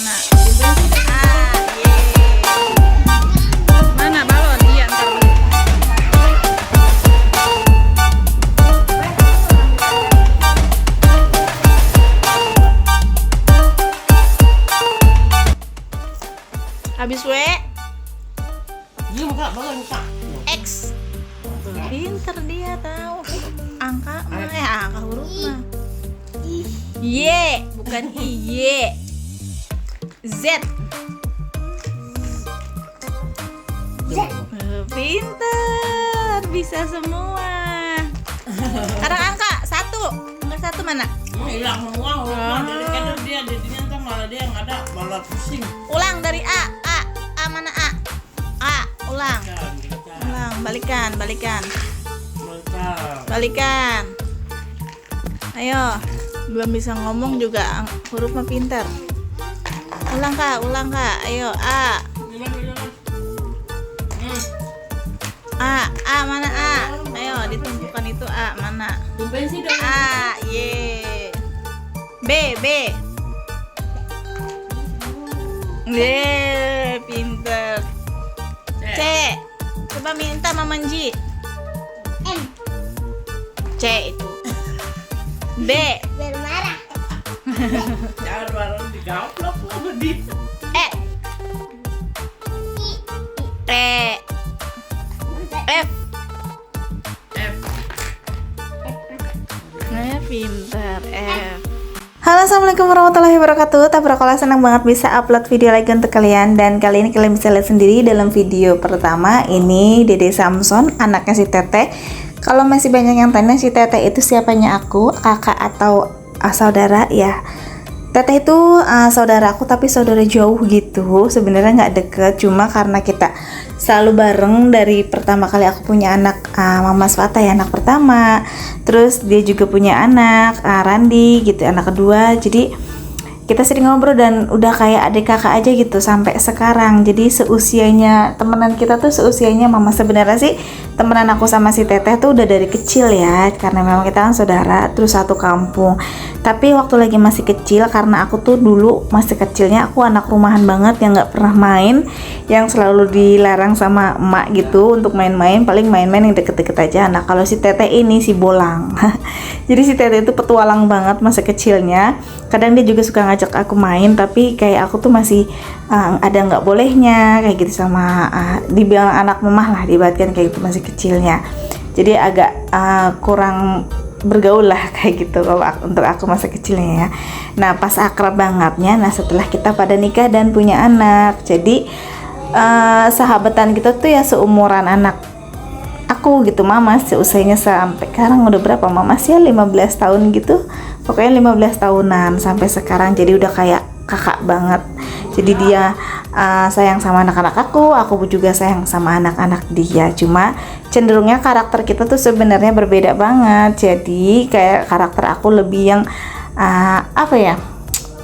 mana? Ye. Mana balon? Iya, ntar dulu. Habis W. Iya buka balon buka. X. Pinter dia tahu angka angka huruf mah. Y bukan I, Y. Z. Pinter, bisa semua. Sekarang angka 1. Angka 1 mana? Hilang semua hurufnya dari kan dia jadinya tuh malah dia nggak ada malah pusing. Ulang dari A mana A? Ulang. Ulang, balikan. Ayo, belum bisa ngomong juga huruf mah pinter. Ulang kak, ayo A. A mana A? Ayo ditunjukkan itu A mana? A, Y. B. Pinter. C. Coba minta Mama Ji. M. C itu. B. Bermarah. Jangan marah digaplok sama dia. E. F. Nah, pinter F. Halo, assalamualaikum warahmatullahi wabarakatuh. Tabarakallah, senang banget bisa upload video lagi untuk kalian. Dan kali ini kalian bisa lihat sendiri dalam video pertama. Ini Dede Samson, anaknya si Teteh. Kalau masih banyak yang tanya si Teteh itu siapanya aku, kakak atau saudara ya. Teteh itu saudara aku tapi saudara jauh gitu. Sebenarnya nggak deket, cuma karena kita selalu bareng dari pertama kali aku punya anak, Mama Swata ya, anak pertama. Terus dia juga punya anak, Randi gitu, anak kedua. Jadi kita sering ngobrol dan udah kayak adik kakak aja gitu sampai sekarang. Jadi seusianya, temenan kita tuh seusianya Mama. Sebenarnya sih temenan aku sama si Teteh tuh udah dari kecil ya, karena memang kita kan saudara, terus satu kampung. Tapi waktu lagi masih kecil, karena aku tuh dulu masih kecilnya aku anak rumahan banget yang nggak pernah main, yang selalu dilarang sama emak gitu untuk main-main, paling main-main yang deket-deket aja. Nah kalau si Teteh ini si bolang. Jadi si Teteh itu petualang banget masa kecilnya. Kadang dia juga suka ngajak aku main, tapi kayak aku tuh masih ada nggak bolehnya kayak gitu sama dibilang anak memah lah, dibatkan kayak gitu masih kecilnya. Jadi agak kurang bergaul lah kayak gitu kalau untuk aku masa kecilnya ya. Nah pas akrab bangetnya, nah setelah kita pada nikah dan punya anak, jadi sahabatan kita tuh ya seumuran anak aku gitu. Mama seusianya sampai sekarang udah berapa Mama sih ya, 15 tahun gitu, pokoknya 15 tahunan sampai sekarang. Jadi udah kayak kakak banget. Jadi dia sayang sama anak-anak aku juga sayang sama anak-anak dia. Cuma cenderungnya karakter kita tuh sebenarnya berbeda banget. Jadi kayak karakter aku lebih yang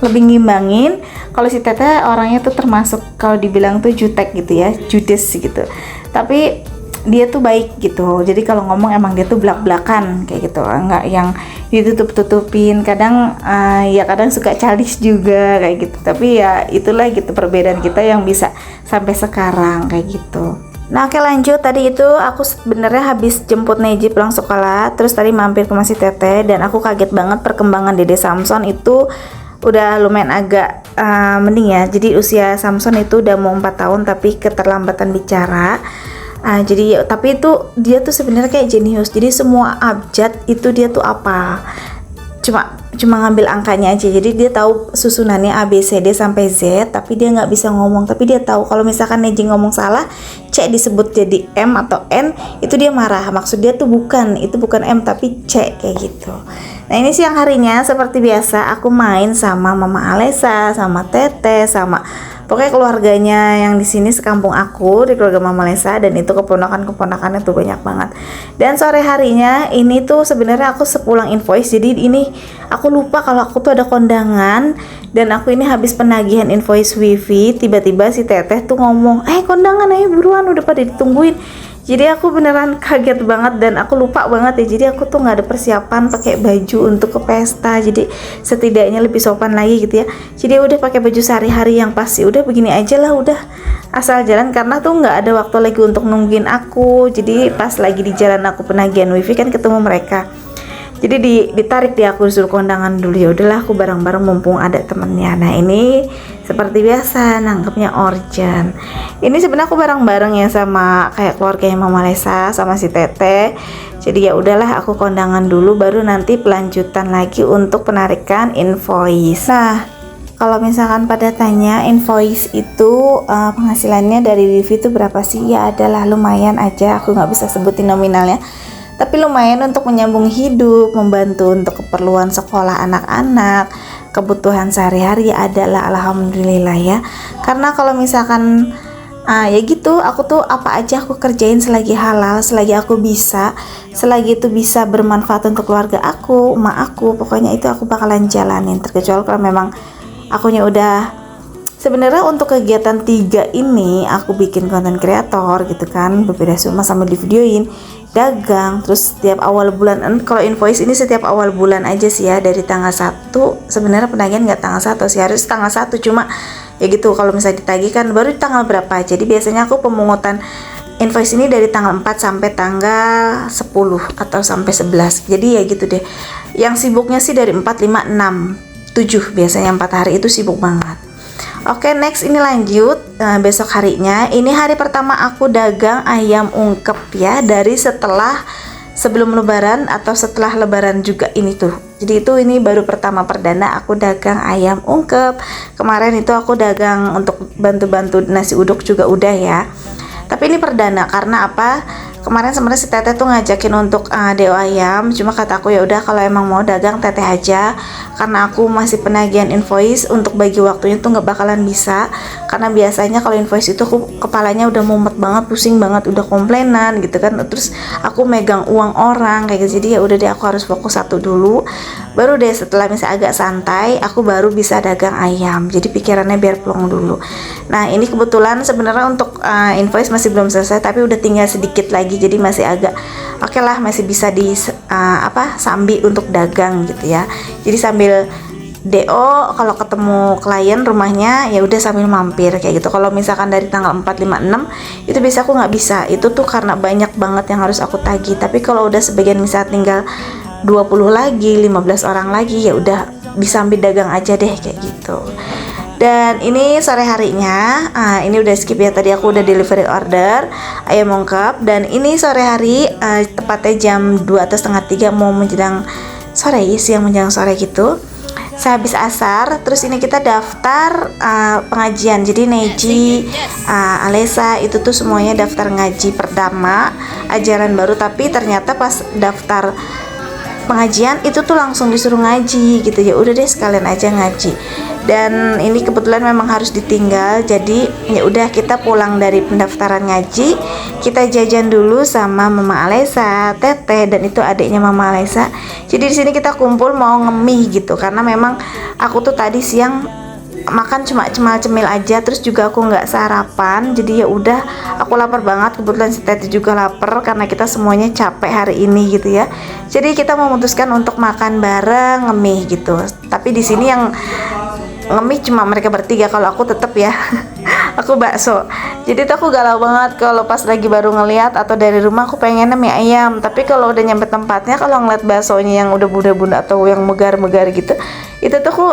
lebih ngimbangin. Kalau si Teteh orangnya tuh termasuk kalau dibilang tuh jutek gitu ya, judes gitu. Tapi dia tuh baik gitu. Jadi kalau ngomong emang dia tuh belak-belakan kayak gitu, nggak yang ditutup-tutupin. Kadang ya kadang suka childish juga kayak gitu. Tapi ya itulah gitu perbedaan kita yang bisa sampai sekarang kayak gitu. Nah oke lanjut, tadi itu aku sebenarnya habis jemput Neji pulang sekolah, terus tadi mampir ke Masih Teteh dan aku kaget banget perkembangan Dede Samson itu udah lumayan agak mending ya. Jadi usia Samson itu udah mau 4 tahun tapi keterlambatan bicara. Jadi tapi itu dia tuh sebenarnya kayak jenius. Jadi semua abjad itu dia tuh apa, cuma ngambil angkanya aja. Jadi dia tahu susunannya A B C D sampai Z, tapi dia nggak bisa ngomong. Tapi dia tahu kalau misalkan Neji ngomong salah, C disebut jadi M atau N, itu dia marah. Maksud dia tuh itu bukan M tapi C kayak gitu. Nah ini siang harinya seperti biasa aku main sama Mama Alesa, sama Teteh, sama pokoknya keluarganya yang di sini sekampung aku, di keluarga Mama Lesa, dan itu keponakan-keponakannya tuh banyak banget. Dan sore harinya ini tuh sebenarnya aku sepulang invoice, jadi ini aku lupa kalau aku tuh ada kondangan dan aku ini habis penagihan invoice wifi. Tiba-tiba si Teteh tuh ngomong, kondangan ayo buruan, udah pada ditungguin. Jadi aku beneran kaget banget dan aku lupa banget ya. Jadi aku tuh nggak ada persiapan pakai baju untuk ke pesta. Jadi setidaknya lebih sopan lagi gitu ya. Jadi udah pakai baju sehari-hari yang pasti. Udah begini aja lah, udah asal jalan karena tuh nggak ada waktu lagi untuk nungguin aku. Jadi pas lagi di jalan aku penagihan wifi kan ketemu mereka. Jadi ditarik dia, aku disuruh kondangan dulu. Ya udahlah, aku bareng-bareng mumpung ada temennya. Nah ini seperti biasa nangkepnya Orjan. Ini sebenarnya aku bareng-bareng ya sama kayak keluarganya Mama Lesa sama si Tete. Jadi ya udahlah, aku kondangan dulu baru nanti pelanjutan lagi untuk penarikan invoice. Nah, kalau misalkan pada tanya invoice itu penghasilannya dari wifi itu berapa sih? Ya adalah lumayan aja, aku nggak bisa sebutin nominalnya. Tapi lumayan untuk menyambung hidup, membantu untuk keperluan sekolah anak-anak, kebutuhan sehari-hari adalah alhamdulillah ya. Karena kalau misalkan ya gitu, aku tuh apa aja aku kerjain selagi halal, selagi aku bisa, selagi itu bisa bermanfaat untuk keluarga aku, emak aku, pokoknya itu aku bakalan jalanin. Terkecuali kalau memang akunya udah, sebenarnya untuk kegiatan 3 ini aku bikin konten kreator gitu kan, berbeda rumah sambil di videoin, dagang, terus setiap awal bulan. Kalau invoice ini setiap awal bulan aja sih ya, dari tanggal 1. Sebenarnya penagihan nggak tanggal 1 sih, harus tanggal 1, cuma ya gitu kalau misalnya ditagih kan baru di tanggal berapa. Jadi biasanya aku pemungutan invoice ini dari tanggal 4 sampai tanggal 10 atau sampai 11. Jadi ya gitu deh. Yang sibuknya sih dari 4, 5, 6, 7 biasanya 4 hari itu sibuk banget. Oke, next ini lanjut besok harinya. Ini hari pertama aku dagang ayam ungkep ya, dari setelah sebelum lebaran atau setelah lebaran juga ini tuh. Jadi itu ini baru pertama perdana aku dagang ayam ungkep. Kemarin itu aku dagang untuk bantu-bantu nasi uduk juga udah ya. Tapi ini perdana karena apa? Kemarin sebenarnya si Teteh tuh ngajakin untuk DO ayam, cuma kata aku ya udah kalau emang mau dagang Teteh aja, karena aku masih penagihan invoice, untuk bagi waktunya tuh nggak bakalan bisa, karena biasanya kalau invoice itu aku kepalanya udah mumet banget, pusing banget, udah komplainan gitu kan, terus aku megang uang orang kayak gitu. Jadi ya udah deh, aku harus fokus satu dulu, baru deh setelah misalnya agak santai aku baru bisa dagang ayam. Jadi pikirannya biar plong dulu. Nah ini kebetulan sebenarnya untuk invoice masih belum selesai, tapi udah tinggal sedikit lagi, jadi masih agak oke lah, masih bisa di sambil untuk dagang gitu ya. Jadi sambil DO kalau ketemu klien rumahnya ya udah sambil mampir kayak gitu. Kalau misalkan dari tanggal 4, 5, 6 itu bisa aku nggak bisa, itu tuh karena banyak banget yang harus aku tagih. Tapi kalau udah sebagian misalnya tinggal 20 lagi, 15 orang lagi, ya udah bisa ambil dagang aja deh kayak gitu. Dan ini sore harinya, ini udah skip ya, tadi aku udah delivery order ayam ungkep. Dan ini sore hari, tepatnya jam 2 atau setengah 3 mau menjelang sore, siang menjelang sore gitu. Sehabis asar, terus ini kita daftar pengajian. Jadi Neji, Alesa itu tuh semuanya daftar ngaji pertama, ajaran baru. Tapi ternyata pas daftar pengajian itu tuh langsung disuruh ngaji gitu. Ya udah deh sekalian aja ngaji. Dan ini kebetulan memang harus ditinggal, jadi ya udah kita pulang dari pendaftaran ngaji, kita jajan dulu sama Mama Alesa, Teteh, dan itu adiknya Mama Alesa. Jadi di sini kita kumpul mau ngemih gitu, karena memang aku tuh tadi siang makan cuma cemil aja, terus juga aku nggak sarapan. Jadi ya udah aku lapar banget, kebetulan si Teteh juga lapar karena kita semuanya capek hari ini gitu ya. Jadi kita memutuskan untuk makan bareng ngemih gitu. Tapi di sini yang ngemih cuma mereka bertiga, kalau aku tetep ya aku bakso. Jadi tuh aku galau banget kalau pas lagi baru ngeliat atau dari rumah aku pengennya mie ayam, tapi kalau udah nyampe tempatnya, kalau ngeliat baksonya yang udah bunda-bunda atau yang megar-megar gitu, itu tuh aku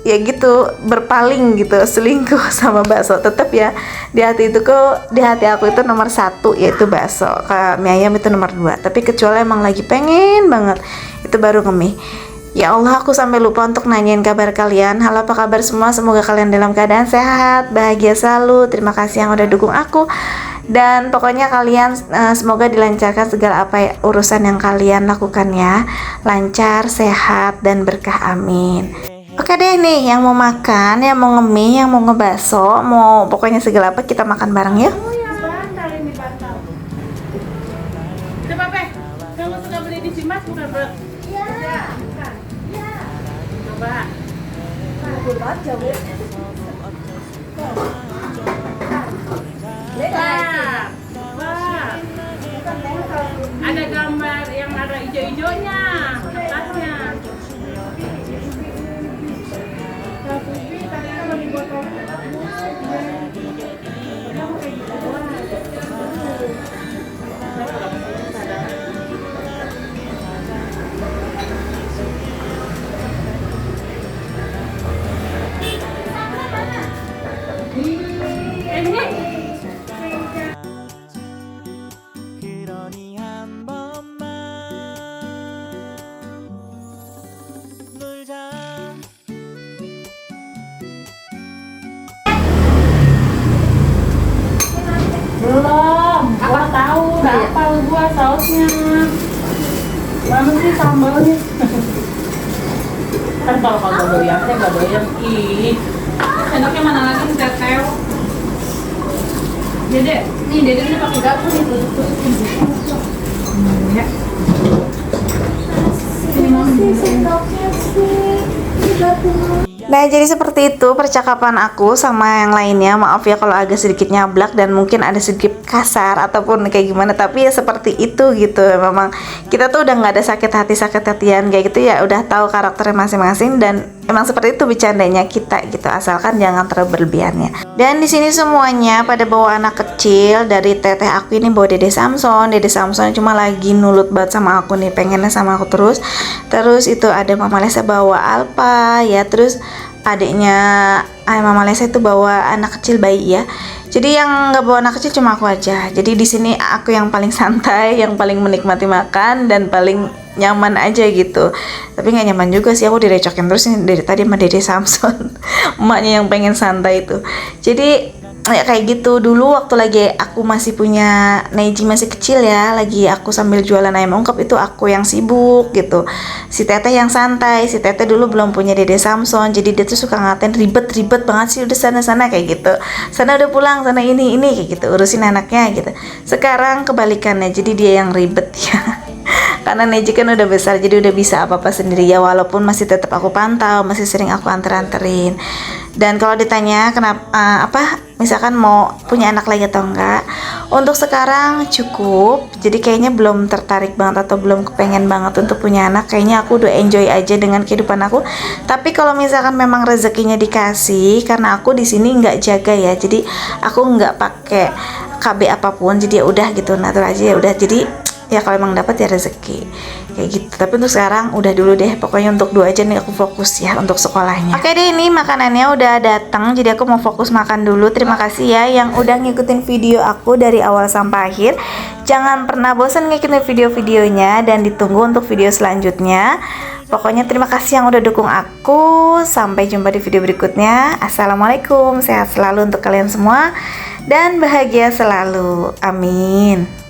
ya gitu berpaling gitu, selingkuh sama bakso. Tetep ya di hati aku itu nomor 1 yaitu bakso, mie ayam itu nomor 2. Tapi kecuali emang lagi pengen banget, itu baru ngemih. Ya Allah, aku sampai lupa untuk nanyain kabar kalian. Halo, apa kabar semua? Semoga kalian dalam keadaan sehat, bahagia selalu. Terima kasih yang udah dukung aku. Dan pokoknya kalian semoga dilancarkan segala urusan yang kalian lakukan ya. Lancar, sehat, dan berkah, amin. Oke deh nih, yang mau makan, yang mau ngemih, yang mau ngebaso, mau pokoknya segala apa kita makan bareng ya. Coba Pe, kamu suka beli di Cimas bukan Bro? Iya. Coba. 그러니 한 번만 놀자. Belum, gua tahu, udah hafal gua sausnya. Mana sih sambalnya? Kan kalau kagak doyan, saya nggak doyan. Ih, sendoknya mana lagi nih, Teteo? Dede, nih Dede ini pakai garpu nih, tutupin. Ya. Sini Mama. Nah, jadi seperti itu percakapan aku sama yang lainnya. Maaf ya kalau agak sedikit nyablak dan mungkin ada sedikit kasar ataupun kayak gimana, tapi ya seperti itu gitu. Memang kita tuh udah nggak ada sakit hatian kayak gitu ya, udah tahu karakternya masing-masing dan emang seperti itu bercandanya kita gitu, asalkan jangan terlalu berlebihannya. Dan di sini semuanya pada bawa anak kecil. Dari teteh aku ini bawa Dede Samson. Dede Samson cuma lagi nulut banget sama aku nih, pengennya sama aku terus. Terus itu ada Mama Lesa bawa Alpa ya, terus adiknya Mama Lesa itu bawa anak kecil bayi ya. Jadi yang nggak bawa anak kecil cuma aku aja. Jadi di sini aku yang paling santai, yang paling menikmati makan dan paling nyaman aja gitu. Tapi nggak nyaman juga sih, aku direcokin terus nih dari tadi sama Dede Samson. Emaknya yang pengen santai itu. Jadi ya kayak gitu. Dulu waktu lagi aku masih punya Neji masih kecil ya, lagi aku sambil jualan ayam ungkep, itu aku yang sibuk gitu, si teteh yang santai. Si teteh dulu belum punya Dede Samson, jadi dia tuh suka ngatain ribet banget sih, udah sana kayak gitu, sana udah pulang, sana ini kayak gitu, urusin anaknya gitu. Sekarang kebalikannya, jadi dia yang ribet ya. Karena Neji kan udah besar, jadi udah bisa apa-apa sendiri ya, walaupun masih tetap aku pantau, masih sering aku anterin. Dan kalau ditanya kenapa misalkan mau punya anak lagi atau enggak, untuk sekarang cukup. Jadi kayaknya belum tertarik banget atau belum kepengen banget untuk punya anak. Kayaknya aku udah enjoy aja dengan kehidupan aku. Tapi kalau misalkan memang rezekinya dikasih, karena aku di sini nggak jaga ya, jadi aku nggak pakai KB apapun, jadi ya udah gitu, natur aja ya udah. Jadi ya kalau emang dapat ya rezeki kayak gitu. Tapi untuk sekarang udah dulu deh, pokoknya untuk 2 aja nih aku fokus ya untuk sekolahnya. Oke deh, ini makanannya udah datang, jadi aku mau fokus makan dulu. Terima kasih ya yang udah ngikutin video aku dari awal sampai akhir. Jangan pernah bosan ngikutin video-videonya dan ditunggu untuk video selanjutnya. Pokoknya terima kasih yang udah dukung aku. Sampai jumpa di video berikutnya. Assalamualaikum, sehat selalu untuk kalian semua dan bahagia selalu, amin.